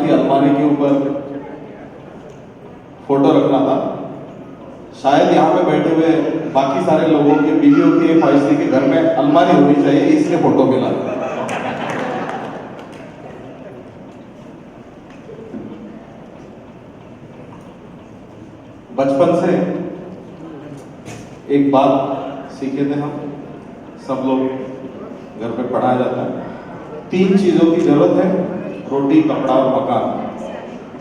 की अलमारी के ऊपर फोटो रखना था। शायद यहाँ पे बैठे हुए बाकी सारे लोगों के बीवियों की ख्वाहिश थी कि घर में अलमारी होनी चाहिए, इसलिए फोटो मिला। बचपन से एक बात सीखे थे हम सब लोग, घर पे पढ़ाया जाता है, 3 चीजों की जरूरत है, रोटी, कपड़ा और मकान,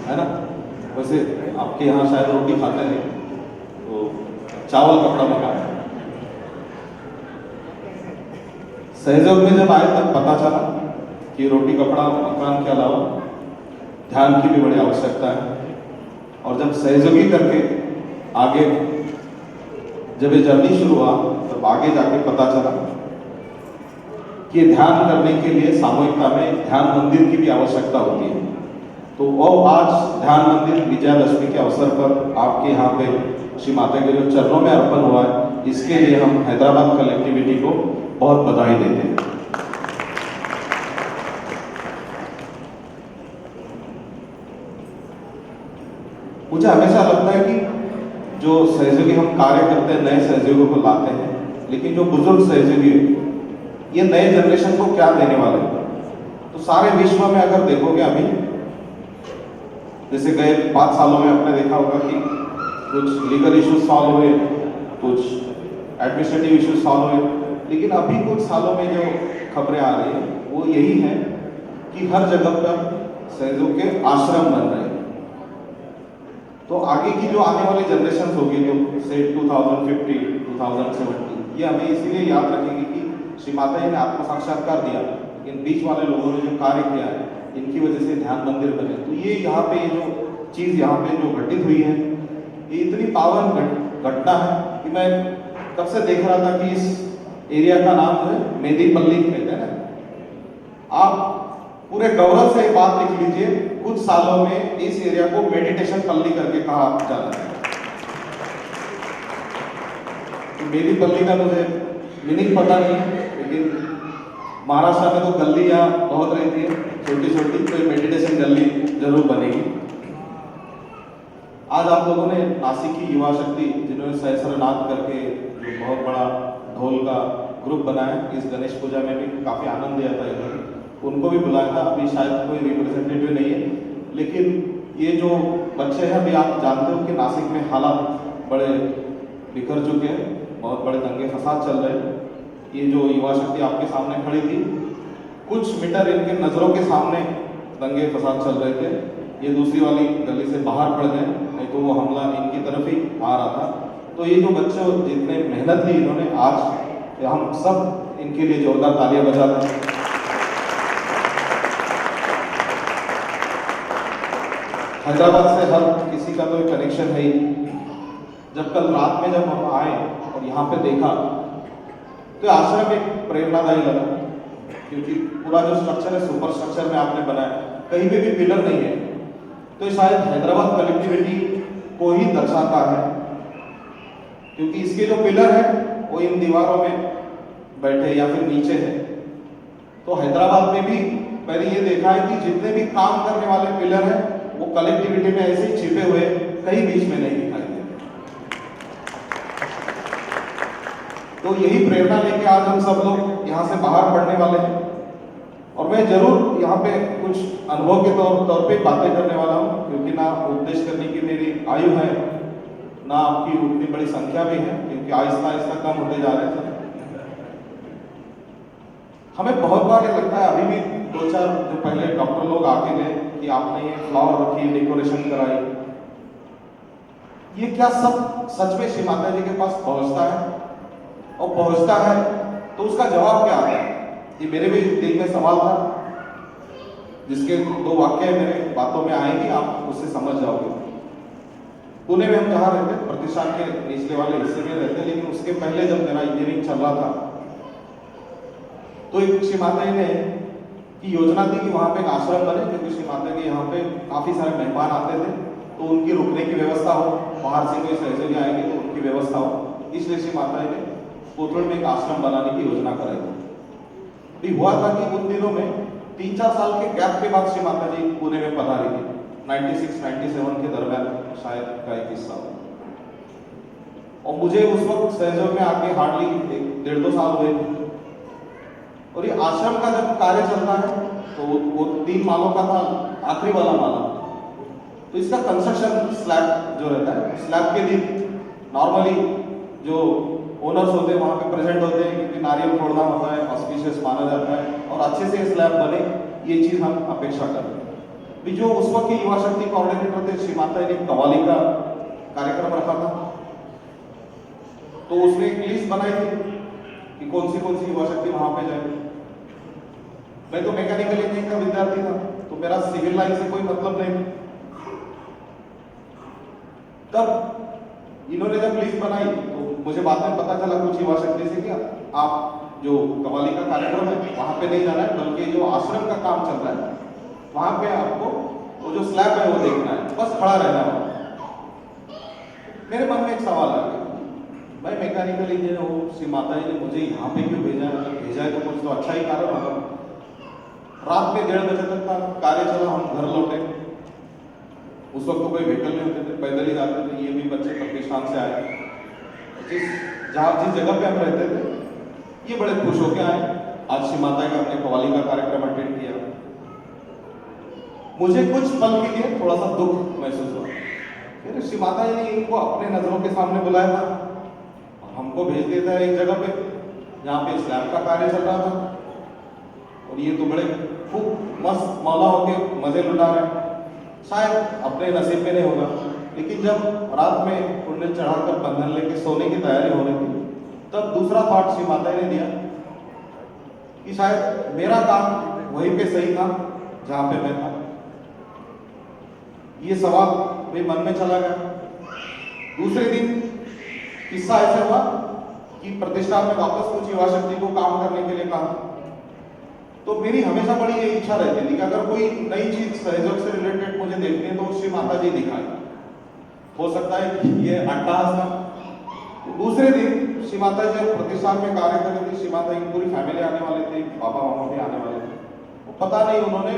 है ना। वैसे आपके यहाँ शायद रोटी खाते हैं, तो चावल, कपड़ा, मकान। सहयोग में जब आए तब पता चला कि रोटी, कपड़ा, मकान के अलावा ध्यान की भी बड़ी आवश्यकता है। और जब सहयोगी करके आगे जब ये जर्नी शुरू हुआ, तब आगे जाके पता चला कि ध्यान करने के लिए सामूहिकता में ध्यान मंदिर की भी आवश्यकता होती है। तो वो आज ध्यान मंदिर विजयादशमी के अवसर पर आपके यहाँ पे श्री माता के जो चरणों में अर्पण हुआ है, इसके लिए हम हैदराबाद कलेक्टिविटी को बहुत बधाई देते हैं। मुझे हमेशा लगता है कि जो सहयोगी हम कार्य करते हैं, नए सहयोगियों को लाते हैं, लेकिन जो बुजुर्ग सहयोगी ये नए जनरेशन को क्या देने वाले हैं। तो सारे विश्व में अगर देखोगे अभी, जैसे गए 5 सालों में आपने देखा होगा कि कुछ लीगल इश्यूज सॉल्व हुए, कुछ एडमिनिस्ट्रेटिव इश्यूज सॉल्व हुए, लेकिन अभी कुछ सालों में जो खबरें आ रही हैं वो यही है कि हर जगह पर सहयोग के आश्रम बन रहे हैं। तो आगे की जो आने वाली जनरेशन होगी, जो से 2050, 2070, ये हमें इसीलिए याद रखेगी कि श्री माता जी ने आत्म साक्षात्कार दिया, इन बीच वाले लोगों ने जो कार्य किया है, इनकी वजह से ध्यान मंदिर बने। तो ये यहाँ पे जो चीज़ यहाँ पे जो घटित हुई है, ये इतनी पावन घटना है कि मैं कब से देख रहा था कि इस एरिया का नाम जो है मेदीपल्ली कहते हैं ना। आप पूरे गौरव से एक बात लिख लीजिए, कुछ सालों में इस एरिया को मेडिटेशन पल्ली करके कहा जाता है। तो मेदीपल्ली का मुझे मीनिंग पता नहीं है, लेकिन महाराष्ट्र में तो गलियां बहुत रहती है छोटी छोटी, तो मेडिटेशन गली जरूर बनेगी। आज आप लोगों ने नासिक की युवा शक्ति, जिन्होंने सहस्त्रनाथ करके जो बहुत बड़ा ढोल का ग्रुप बनाया, इस गणेश पूजा में भी काफी आनंद दिया था इन्होंने, उनको भी बुलाया था। अभी शायद कोई रिप्रेजेंटेटिव नहीं है, लेकिन ये जो बच्चे हैं, अभी आप जानते हो कि नासिक में हालात बड़े बिखर चुके हैं, बहुत बड़े दंगे फसाद चल रहे हैं। ये जो युवा शक्ति आपके सामने खड़ी थी, कुछ मीटर इनके नज़रों के सामने दंगे फसाद चल रहे थे, ये दूसरी वाली गली से बाहर पड़ गए, नहीं तो वो हमला इनकी तरफ ही आ रहा था। तो ये जो बच्चे जितने मेहनत की इन्होंने, आज हम सब इनके लिए जोरदार तालियां बजाते हैं। हैदराबाद से हर किसी का तो कनेक्शन है ही। जब कल रात में जब हम आए और यहाँ पे देखा, तो आश्रम एक प्रेरणादायी लगा, क्योंकि पूरा जो स्ट्रक्चर है सुपर स्ट्रक्चर में आपने बनाया, कहीं पे भी पिलर नहीं है। तो ये शायद हैदराबाद कलेक्टिविटी को ही दर्शाता है, क्योंकि इसके जो पिलर है वो इन दीवारों में बैठे या फिर नीचे है। तो हैदराबाद में भी मैंने ये देखा है कि जितने भी काम करने वाले पिलर हैं वो कलेक्टिविटी में ऐसे ही छिपे हुए, कहीं बीच में नहीं दिखाई देते। तो यही प्रेरणा लेके आज हम सब लोग यहाँ से बाहर पढ़ने वाले हैं, और मैं जरूर यहाँ पे कुछ अनुभव के तौर पे बातें करने वाला हूँ, क्योंकि ना उपदेश करने की मेरी आयु है, ना आपकी उतनी बड़ी संख्या भी है, क्योंकि आहिस्ता आहिस्ता कम होते जा रहे थे। हमें बहुत बार ये लगता है, अभी भी 2-4 जो पहले डॉक्टर लोग आके गए कि आपने ये फ्लावर रखी, डेकोरेशन कराई, ये क्या सब सच में श्री माता जी के पास पहुंचता है? और पहुंचता है तो उसका जवाब क्या आता है? ये मेरे भी दिल में सवाल था, जिसके 2 वाक्य मेरे बातों में आएंगे, आप उससे समझ जाओगे। पुणे में हम जहाँ रहते, प्रतिष्ठान के निचले वाले हिस्से में रहते, लेकिन उसके पहले जब मेरा इंजीनियरिंग चल रहा था, तो एक श्री माता जी ने की योजना थी कि वहाँ पे एक आश्रम बने, क्योंकि श्री माता के यहाँ पे काफी सारे मेहमान आते थे, तो उनकी रुकने की व्यवस्था हो, बाहर से कोई सहयोगी आएंगे तो उनकी व्यवस्था हो, इसलिए श्री माता जी ने कोथरूड में एक आश्रम बनाने की योजना कराई थी। हुआ था कि उन दिनों में 3-4 साल के गैप के बाद श्री माता जी पुणे में पधारी थी। 96-97 के दरमियान शायद का एक हिस्सा हो। और मुझे उस वक्त सहयोग में आके हार्डली 1.5-2 साल हुए। और ये आश्रम का जब कार्य चलता है तो वो 3 मालों का था, आखिरी वाला माला। तो इसका कंस्ट्रक्शन स्लैब जो रहता है, स्लैब के दिन नॉर्मली जो ओनर्स होते हैं वहाँ पे प्रेजेंट होते हैं, क्योंकि नारियल फोड़ना होता है, ऑस्पिशियस माना जाता है और अच्छे से स्लैब बने, ये चीज़ हम अपेक्षा करते हैं। भी जो उस वक्त के युवा शक्ति कोऑर्डिनेटर थे श्री माता जी ने कव्वाली का कार्यक्रम रखा था, तो उसने एक लिस्ट बनाई थी कि कौन सी युवा शक्ति वहां पे जाए। मैं तो मैकेनिकल इंजीनियरिंग का विद्यार्थी था, तो मेरा सिविल लाइन से कोई मतलब नहीं। तब इन्होंने जब लिस्ट बनाई तो मुझे बाद में पता चला कुछ युवा शक्ति से कि आप जो कव्वाली का कार्यक्रम है वहां पे नहीं जाना है, बल्कि जो आश्रम का काम चल रहा है वहां पे आपको वो जो स्लैब है वो देखना है, बस खड़ा रहना है। मेरे मन में एक सवाल आ गया, मैं मैकेनिकल इंजीनियर हूँ, श्री माता जी ने मुझे यहाँ पे क्यों भेजा है? अगर भेजा है तो कुछ तो अच्छा ही कारण होगा। रात में 1:30 बजे तक का कार्य चला, हम घर लौटे। उस वक्त तो कोई व्हीकल नहीं होते थे, पैदल ही जाते थे। ये भी बच्चे प्रतिष्ठान से आए, जिस जगह पे हम रहते थे, ये बड़े खुश होके आए। आज श्री माता का अपने कव्वाली का कार्यक्रम अटेंड किया। मुझे कुछ पल के लिए थोड़ा सा दुख महसूस हुआ, फिर श्री माता जी ने इनको अपने नजरों के सामने बुलाया था, हमको भेज देता है एक जगह पे जहाँ पे स्लैब का कार्य चल रहा था, और ये तो बड़े खूब मस्त मौला होके मजे लुटा रहे हैं। शायद अपने नसीब में नहीं होगा, लेकिन जब रात में कुंडल चढ़ाकर बंधन लेके सोने की तैयारी हो रही थी, तब दूसरा थॉट श्री माता ने दिया कि शायद मेरा काम वहीं पे सही था जहाँ पे मैं था। ये सवाल मेरे मन में चला गया। दूसरे दिन किस्सा ऐसा हुआ कि प्रतिष्ठान में वापस कुछ युवा शक्ति को काम करने के लिए कहा, तो मेरी हमेशा बड़ी ये इच्छा रहती थी कि अगर कोई नई चीज सहयोग से रिलेटेड मुझे देखनी है तो श्री माता जी दिखाए। हो सकता है कि ये अट्टहास था। तो दूसरे दिन श्री माता जी जब प्रतिष्ठान में कार्य कर रही थी, श्री माता की पूरी फैमिली आने वाले थे, पापा मामा भी आने वाले थे। तो पता नहीं उन्होंने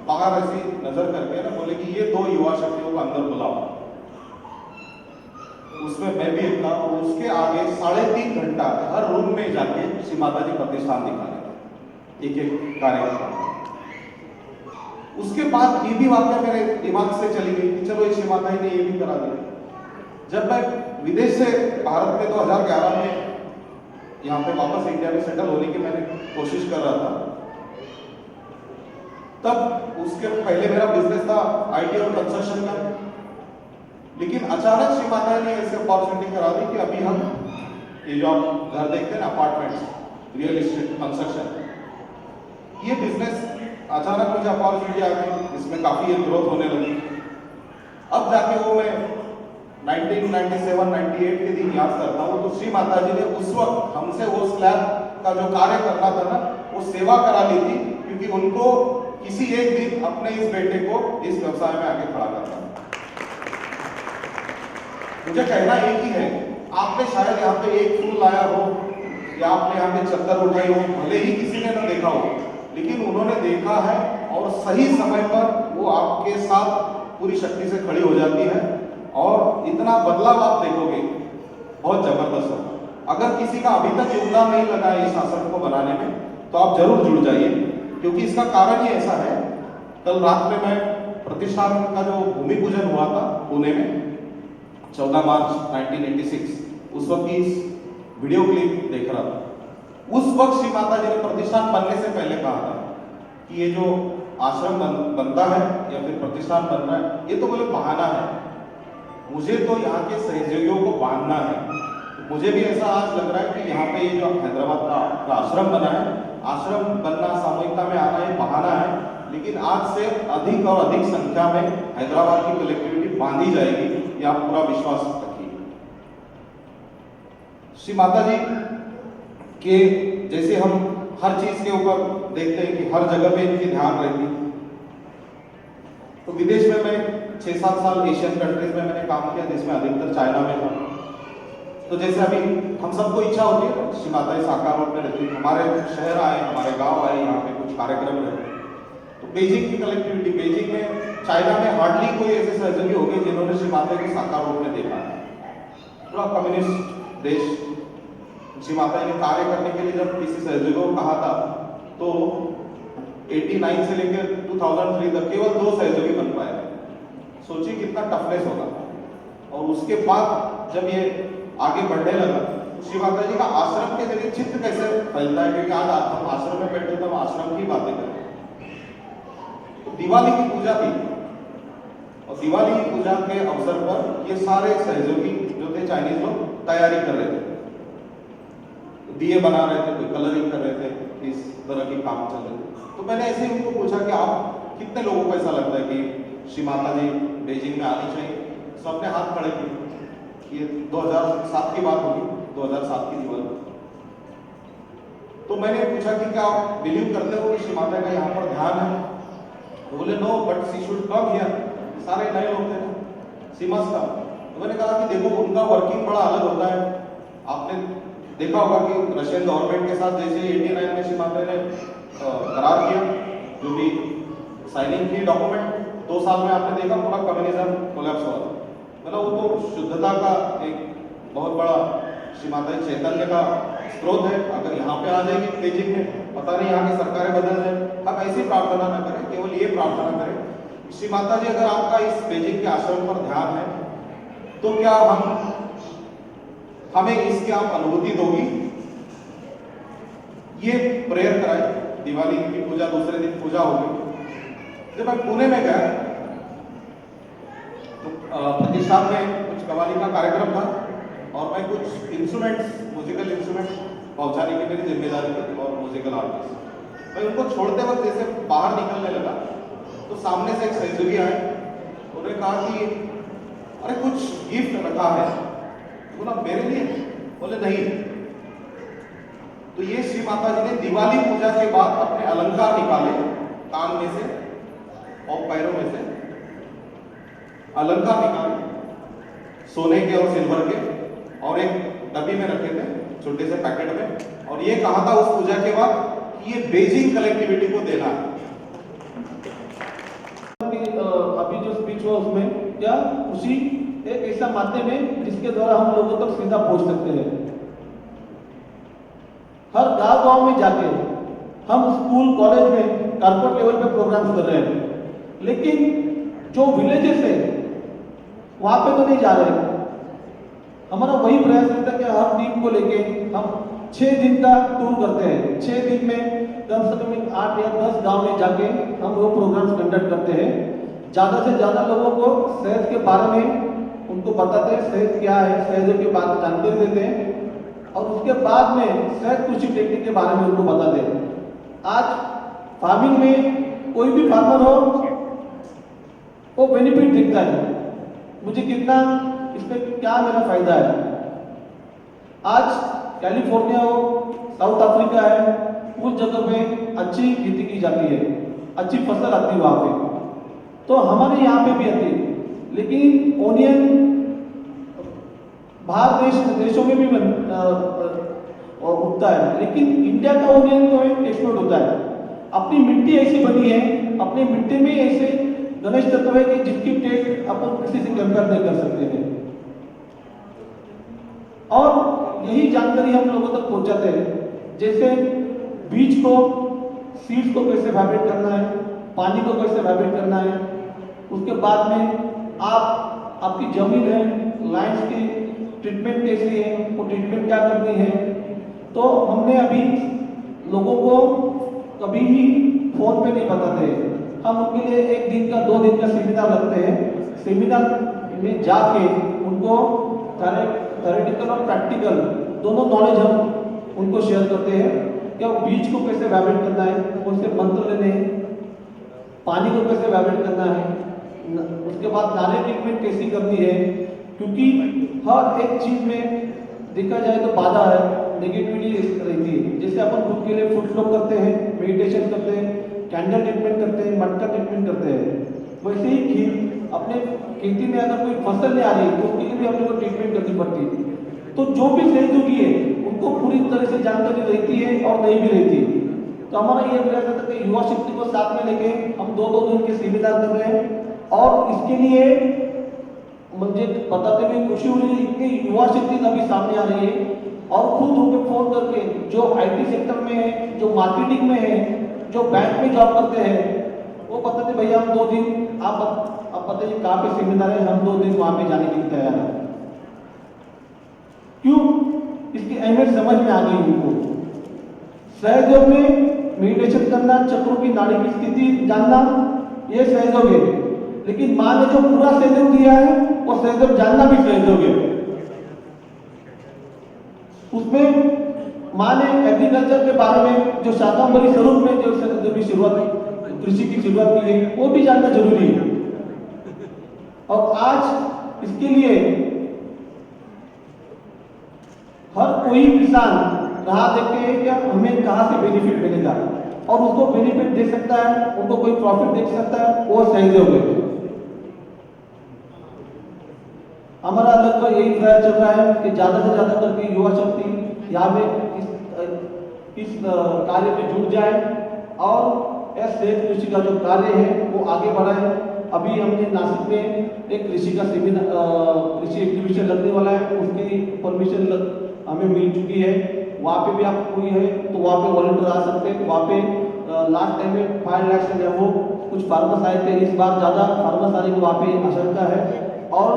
बाहर ऐसी नजर करके ना बोले कि ये 2 युवा शक्तियों को अंदर बुलाओ। उसमें मैं भी एक था, और उसके आगे 3.5 घंटा हर रूम में जाके श्री माता जी प्रतिष्ठान दिखाने एक कार्यक्रम। उसके बाद ये भी वाक्य मेरे दिमाग से चली गई कि चलो श्री माता जी ने ये भी करा दिया। जब मैं विदेश से भारत में 2011 में यहाँ पे वापस इंडिया में सेटल होने की मैंने कोशिश कर रहा था, तब उसके पहले मेरा बिजनेस था आईटी और कंस्ट्रक्शन का। लेकिन अचानक श्री माता ने ऐसे अपॉर्चुनिटी करा दी कि अभी हम ये जो आप घर देखते हैं ना, अपार्टमेंट्स, रियल एस्टेट, कंस्ट्रक्शन, ये बिजनेस अचानक मुझे अपॉर्चुनिटी आ गई, इसमें काफी ग्रोथ होने लगी। अब जाके वो मैं 1997-98 के दिन याद करता हूँ, तो श्री माता जी ने उस वक्त हमसे वो स्लैब का जो कार्य करना था ना, वो सेवा करा ली थी, क्योंकि उनको किसी एक दिन अपने इस बेटे को इस व्यवसाय में आगे खड़ा करना। मुझे कहना एक ही है, आपने शायद यहाँ पे एक फूल लाया हो या आपने यहाँ पे चद्दर उठाई हो, भले ही किसी ने ना देखा हो, लेकिन उन्होंने देखा है और सही समय पर वो आपके साथ पूरी शक्ति से खड़ी हो जाती है, और इतना बदलाव आप देखोगे बहुत जबरदस्त होगा। अगर किसी का अभी तक योगदान नहीं लगा है इस आश्रम को बनाने में, तो आप जरूर जुड़ जाइए, क्योंकि इसका कारण ही ऐसा है। कल रात में मैं प्रतिष्ठान का जो भूमि पूजन हुआ था पुणे में 14 मार्च 1986, उस वक्त की वीडियो क्लिप देख रहा था। उस वक्त श्री माता जी ने प्रतिष्ठान बनने से पहले कहा था कि ये जो आश्रम बनता है या फिर प्रतिष्ठान बन रहा है, ये तो बोले बहाना है, मुझे तो यहाँ के सहयोगियों को बांधना है। मुझे भी ऐसा आज लग रहा है कि यहाँ पे ये जो हैदराबाद का आश्रम बना है, आश्रम बनना, सामूहिकता में आना, ये बहाना है, लेकिन आज से अधिक और अधिक संख्या में हैदराबाद की कलेक्टिविटी बांधी जाएगी, ये आप पूरा विश्वास रखिए। श्री माता जी के जैसे हम हर चीज के ऊपर देखते हैं कि हर जगह पे इनकी ध्यान रहती, तो विदेश में मैं 6-7 साल एशियन कंट्रीज में मैंने काम किया, जिसमें अधिकतर चाइना में था। तो जैसे अभी हम सबको इच्छा होती है श्री माता जी साकार रूप में रहती है, हमारे शहर आए, हमारे गांव आए, यहाँ पे कुछ कार्यक्रम रहे, तो बीजिंग की कलेक्टिविटी, बीजिंग में, चाइना में हार्डली कोई ऐसे सहयोगी होंगे जिन्होंने श्री माता को साकार रूप में देखा है। पूरा कम्युनिस्ट देश, श्री माता ने कार्य करने के लिए जब किसी सहयोगी को कहा था तो 89 से लेकर 2003 तक केवल 2 सहयोगी बन पाए। सोचिए कितना टफनेस होगा। और उसके बाद जब ये आगे बढ़ने लगा तो श्री माता जी का आश्रम के जरिए चित्र कैसे फैलता है, क्योंकि आज हम आश्रम में बैठे तो हम आश्रम की बातें करें। तो दिवाली की पूजा थी और दिवाली की पूजा के अवसर पर ये सारे सहयोगी जो थे चाइनीज लोग तैयारी कर रहे थे, दिए बना रहे थे, कोई कलरिंग कर रहे थे, इस तरह के काम चल रहे थे। तो मैंने ऐसे ही उनको पूछा कि आप कितने लोगों को ऐसा लगता है कि श्री माता जी बीजिंग में आनी चाहिए? सबने हाथ खड़े किए। ये 2007 की बात होगी, 2007 की दिवाली। तो मैंने पूछा कि क्या आप बिलीव करते हो कि श्री माता का यहाँ पर ध्यान है? तो बोले no but she should come here. सारे नए लोग थे, सी मस्ट कम। तो मैंने कहा कि देखो उनका वर्किंग बड़ा अलग होता है। आपने देखा होगा कि रशियन गवर्नमेंट के साथ जैसे 89 में श्री माता ने करार किया, जो भी साइनिंग की डॉक्यूमेंट, 2 साल में आपने देखा पूरा कम्युनिज्म कोलैप्स हुआ। मतलब वो तो शुद्धता का एक बहुत बड़ा श्री माता चैतन्य का स्रोत है। अगर यहाँ पे आ जाएगी बीजिंग में, पता नहीं यहाँ की सरकारें बदल जाए। आप ऐसी प्रार्थना ना करें, केवल ये प्रार्थना करें श्री माता जी अगर आपका इस बीजिंग के आश्रम पर ध्यान है तो क्या हमें इसकी आप अनुभूति दोगी। ये प्रेयर कराई। दिवाली की पूजा दूसरे दिन पूजा होगी। जब मैं पुणे में गया तो प्रतिष्ठान में कुछ कव्वाली का कार्यक्रम था और मैं कुछ इंस्ट्रूमेंट्स, म्यूजिकल इंस्ट्रूमेंट पहुंचाने की मेरी जिम्मेदारी थी और म्यूजिकल आर्टिस्ट। मैं उनको छोड़ते वक्त जैसे बाहर निकलने लगा तो सामने से एक सहयोगी आए। उन्होंने कहा कि अरे कुछ गिफ्ट रखा है। बोला मेरे लिए? बोले नहीं। तो ये श्री माता जी ने दिवाली पूजा के बाद अपने अलंकार निकाले कान में से और पैरों में से अलंकार निकाले, सोने के और सिल्वर के, और एक डब्बी में रखे थे छोटे से पैकेट में, और ये कहा था उस पूजा के बाद कि ये बीजिंग कलेक्टिविटी को देना है। अभी जो स्पीच हुआ उसमें क्या उसी एक ऐसा माध्यम है जिसके द्वारा हम लोगों तक सीधा पहुंच सकते हैं। हर गांव में जाके हम स्कूल कॉलेज में कॉर्पोरेट लेवल पे प्रोग्राम्स कर रहे हैं, लेकिन जो विलेजेस है वहां पे तो नहीं जा रहे। हमारा वही प्रयास रहता है कि हर टीम को लेके हम 6 दिन का टूर करते हैं। 6 दिन में कम से कम 8 या 10 गांव में जाके हम वो प्रोग्राम्स कंडक्ट करते हैं। ज़्यादा से ज़्यादा लोगों को सेहत के बारे में उनको बताते हैं, सेहत क्या है, सेहत के बारे में जानकारी देते हैं, और उसके बाद में सेहत कृषि टेक्निक के बारे में उनको बताते हैं। आज फार्मिंग में कोई भी फार्मर हो वो बेनिफिट दिखता है, मुझे कितना इसमें क्या मेरा फायदा है। आज कैलिफोर्निया हो, साउथ अफ्रीका है, उस जगह पे अच्छी खेती की जाती है, अच्छी फसल आती है वहाँ पे, तो हमारे यहाँ पे भी आती है। लेकिन ओनियन बाहर देशों में भी उगता है, लेकिन इंडिया का ओनियन तो एक एक्सपोर्ट होता है। अपनी मिट्टी ऐसी बनी है, अपनी मिट्टी में ऐसे गणेश तत्व है कि जिसकी टेस्ट अपन किसी से कंपेयर नहीं कर सकते हैं। और यही जानकारी हम लोगों तक पहुंचाते हैं, जैसे बीज को, सीड्स को कैसे वाइब्रेट करना है, पानी को कैसे वाइब्रेट करना है, उसके बाद में आपकी जमीन है, लाइन्स की ट्रीटमेंट कैसी है, वो ट्रीटमेंट क्या करनी है। तो हमने अभी लोगों को कभी भी फोन पे नहीं बताते, हम उनके लिए 1 दिन का 2 दिन का सेमिनार रखते हैं। सेमिनार में जाके उनको थ्योरेटिकल और प्रैक्टिकल दोनों नॉलेज हम उनको शेयर करते हैं कि बीज को कैसे वाइब्रेट करना है, कौन से मंत्र लेने हैं, पानी को कैसे वाइब्रेट करना है, उसके बाद नारियल ट्रीटमेंट कैसी करनी है। क्योंकि हर एक चीज में देखा जाए तो बाधा है, नेगेटिविटी रहती है। जैसे अपन खुद के लिए फुट फ्लो करते हैं, मेडिटेशन करते हैं, कैंडल ट्रीटमेंट करते हैं, मटका ट्रीटमेंट करते हैं, वैसे ही अपने खेती में अगर कोई फसल नहीं आ रही तो उसके लिए भी हम लोग को ट्रीटमेंट करनी पड़ती है। तो जो भी सहयोगी है उनको पूरी तरह से जानकारी रहती है और नहीं भी रहती है। तो हमारा ये प्रयास रहता है कि युवा शक्ति को साथ में लेके हम 2-2 दिन के सेमिनार कर रहे हैं और इसके लिए मुझे बताते हुए खुशी हो रही है कि युवा शक्ति अभी सामने आ रही है और खुद होकर फोन करके जो आईटी सेक्टर में है, जो मार्केटिंग में है, जो बैंक में जॉब करते हैं, वो बताते भैया हम 2 दिन आप बताइए कहाँ पे सेमिनार है, हम 2 दिन वहां पे जाने के लिए तैयार हैं। क्यों? इसकी अहमियत समझ में आ गई उनको। सहयोग में मेडिटेशन करना, चक्रों की नाड़ी की स्थिति जानना, ये सहयोग है। लेकिन माँ ने जो पूरा सहयोग दिया है वो सहयोग जानना भी सहयोग है। उसमें माँ ने एग्रीकल्चर के बारे में जो शाकंभरी स्वरूप में जो भी शुरुआत कृषि की शुरुआत की है वो भी जानना जरूरी है। और आज इसके लिए हर कोई किसान राह देखते हैं कि हमें कहां से बेनिफिट मिलेगा और उसको बेनिफिट दे सकता है, उनको कोई प्रॉफिट दे सकता है, वो सहयोग है। हमारा लगभग यही प्रयास चल रहा है कि ज्यादा से ज्यादा करके युवा शक्ति यहाँ पे इस कार्य में जुड़ जाए और सेहत कृषि का जो कार्य है वो आगे बढ़ाए। अभी हमने नासिक में एक कृषि का सेमिनार कृषि एग्जीबिशन लगने वाला है, उसकी परमिशन हमें मिल चुकी है। वहाँ पे भी आप कोई है तो वहाँ पे वॉलंटियर आ सकते हैं। वहाँ पे लास्ट टाइम में 5 लाख से वो कुछ फार्मर्स आए थे, इस बार ज़्यादा फार्मर्स आने की वहाँ पे आशंका है। और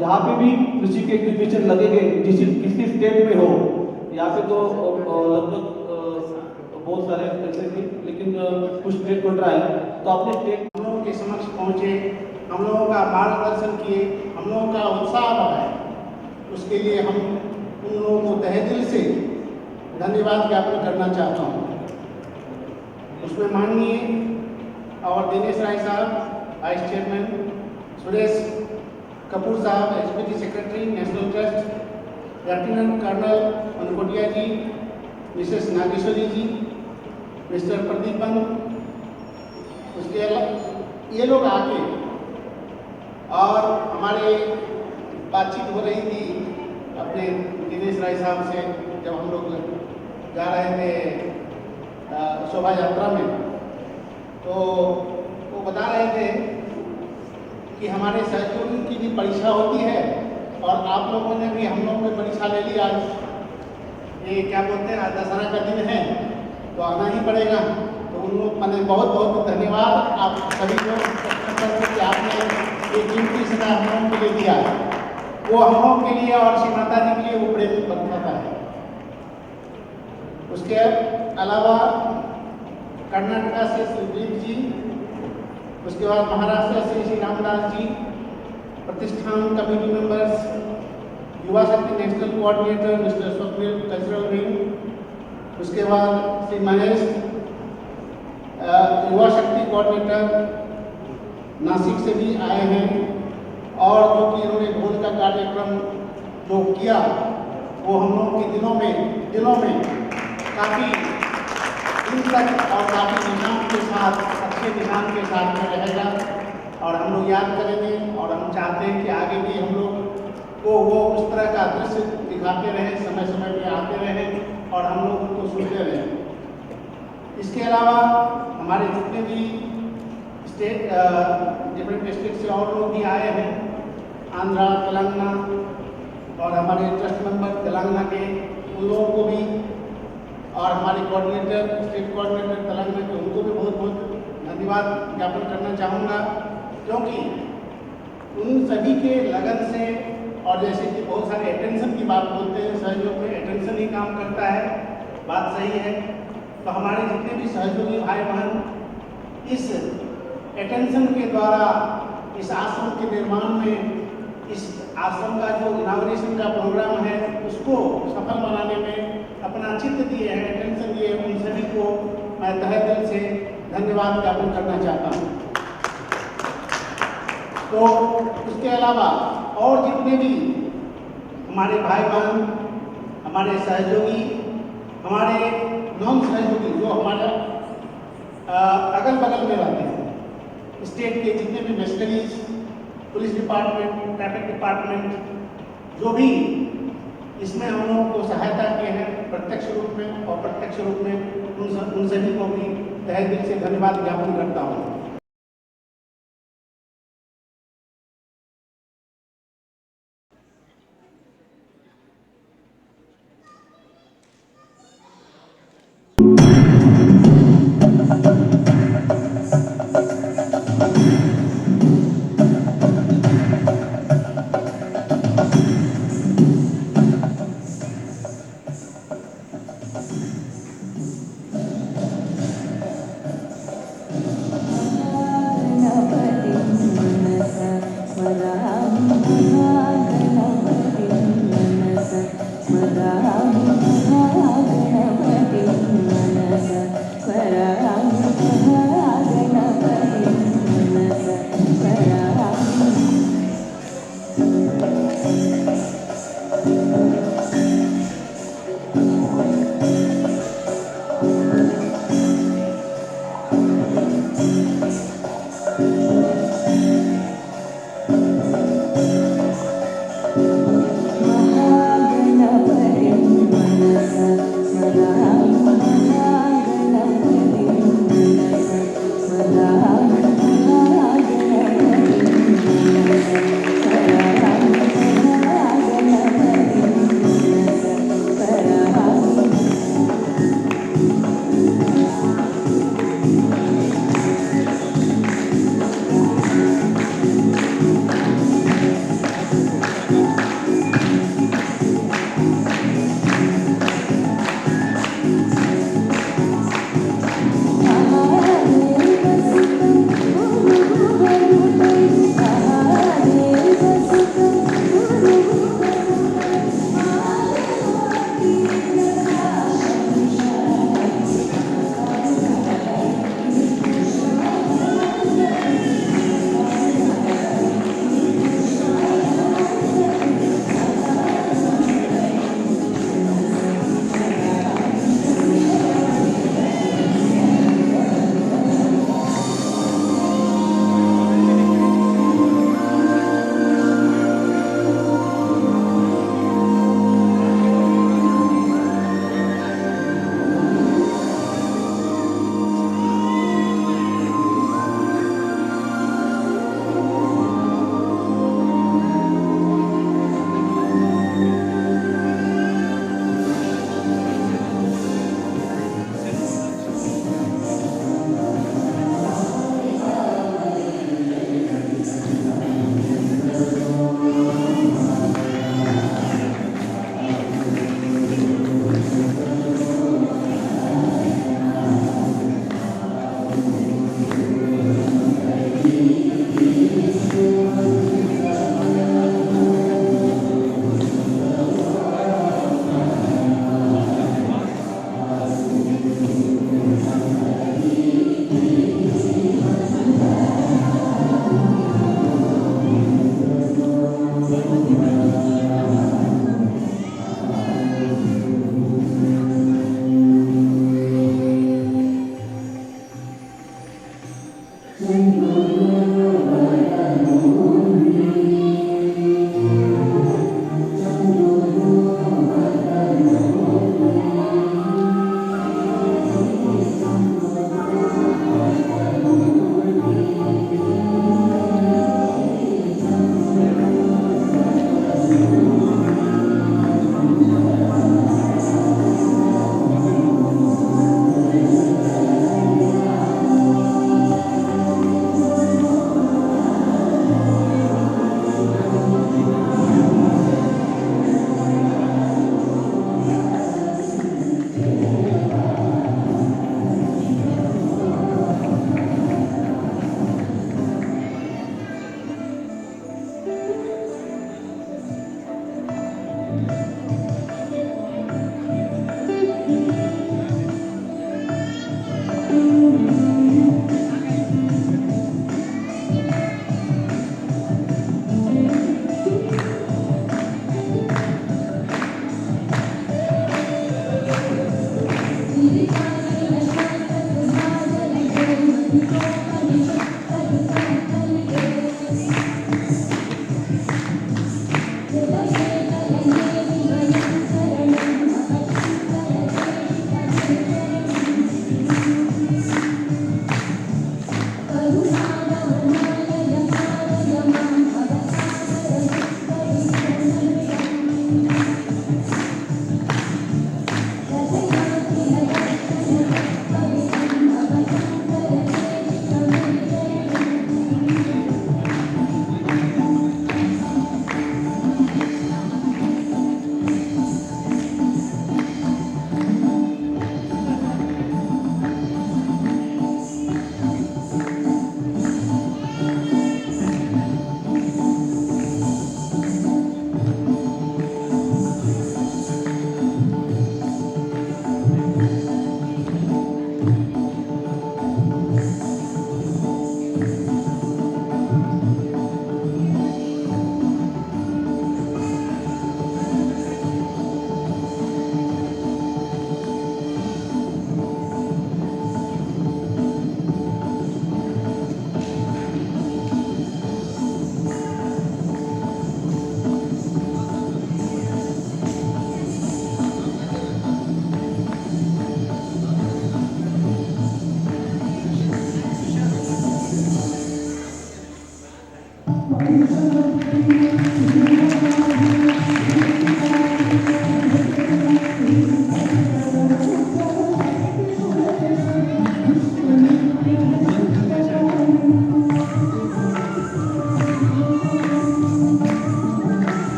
जहाँ पे भी कृषि के एग्जीबिशन लगेंगे किसी स्टेट में हो, यहाँ पे तो लगभग बहुत सारे ऐसे थे, लेकिन कुछ स्टेट बन रहा है तो अपने स्टेट हम लोगों के समक्ष पहुँचे, हम लोगों का मार्गदर्शन किए, हम लोगों का उत्साह बढ़ाया। उसके लिए हम उन लोगों को तहे दिल से धन्यवाद ज्ञापन करना चाहता हूँ। उसमें माननीय और दिनेश राय साहब वाइस चेयरमैन, सुरेश कपूर साहब SPT secretary National Trust, lieutenant colonel Mankotia ji, Mrs Nageshwari ji, Mr Pradeepan, उसके अलावा ये लोग आके और हमारे बातचीत हो रही थी अपने दिनेश राय साहब से जब हम लोग जा रहे थे शोभा यात्रा में, तो वो बता रहे थे कि हमारे सहयोगियों की भी परीक्षा होती है और आप लोगों ने भी हम लोगों ने परीक्षा ले ली। आज ये क्या बोलते हैं, आज दशहरा का दिन है तो आना ही पड़ेगा। तो उन लोग मैंने बहुत बहुत धन्यवाद आप सभी को कि आपने ये कीमती समय हम लोगों के लिए दिया है। वो हम लोगों के लिए और श्री माता जी के लिए वो प्रेरित बनता है। उसके अलावा कर्नाटका से सुदीप जी, उसके बाद महाराष्ट्र से श्री रामदास जी, प्रतिष्ठान कमेटी मेंबर्स, युवा शक्ति national coordinator mister Swapnil cultural wing, उसके बाद श्री महेश युवा शक्ति कोऑर्डिनेटर नासिक से भी आए हैं। और जो कि इन्होंने भोज का कार्यक्रम जो किया वो हम लोगों के दिनों में काफ़ी दिन तक और काफ़ी निशान के साथ, अच्छे निशान के साथ में रहेगा और हम लोग याद करेंगे। और हम चाहते हैं कि आगे भी हम लोग को वो उस तरह का दृश्य दिखाते रहे, समय समय पे आते रहे और हम लोग उनको सुनते रहे। इसके अलावा हमारे जितने भी स्टेट डिफरेंट डिस्ट्रिक्ट से और लोग भी आए हैं, आंध्रा, तेलंगाना और हमारे ट्रस्ट मेंबर तेलंगाना के, उन लोगों को भी और हमारे कोऑर्डिनेटर स्टेट कोऑर्डिनेटर तेलंगाना के, उनको भी बहुत बहुत धन्यवाद ज्ञापन करना चाहूँगा। क्योंकि उन सभी के लगन से और जैसे कि बहुत सारे अटेंशन की बात बोलते हैं, सहयोग में अटेंशन ही काम करता है, बात सही है। तो हमारे जितने भी सहयोगी भाई बहन इस अटेंशन के द्वारा इस आश्रम के निर्माण में, इस आश्रम का जो इनाग्रेशन का प्रोग्राम है उसको सफल बनाने में अपना चित्त दिए हैं, अटेंशन दिए, उन सभी को मैं तहे दिल से धन्यवाद ज्ञापन करना चाहता हूँ। तो उसके अलावा और जितने भी हमारे भाई बहन, हमारे सहयोगी, हमारे नॉन सहयोगी जो हमारे अगल बगल में रहते हैं, स्टेट के जितने भी missionaries, police department, traffic department, जो भी इसमें हम लोगों को सहायता किए हैं प्रत्यक्ष रूप में और अप्रत्यक्ष रूप में, उन सभी को भी तहे दिल से धन्यवाद ज्ञापन करता हूँ।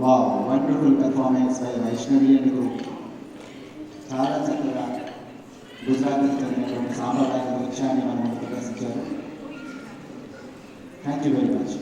Wow, wonderful performance by Vaishnavi and group. చాలా చక్కగా గుజరాత్ చెందినటువంటి సాంప్రదాయ నృత్యాన్ని మన ముందు ప్రదర్శించారు. Thank you very much.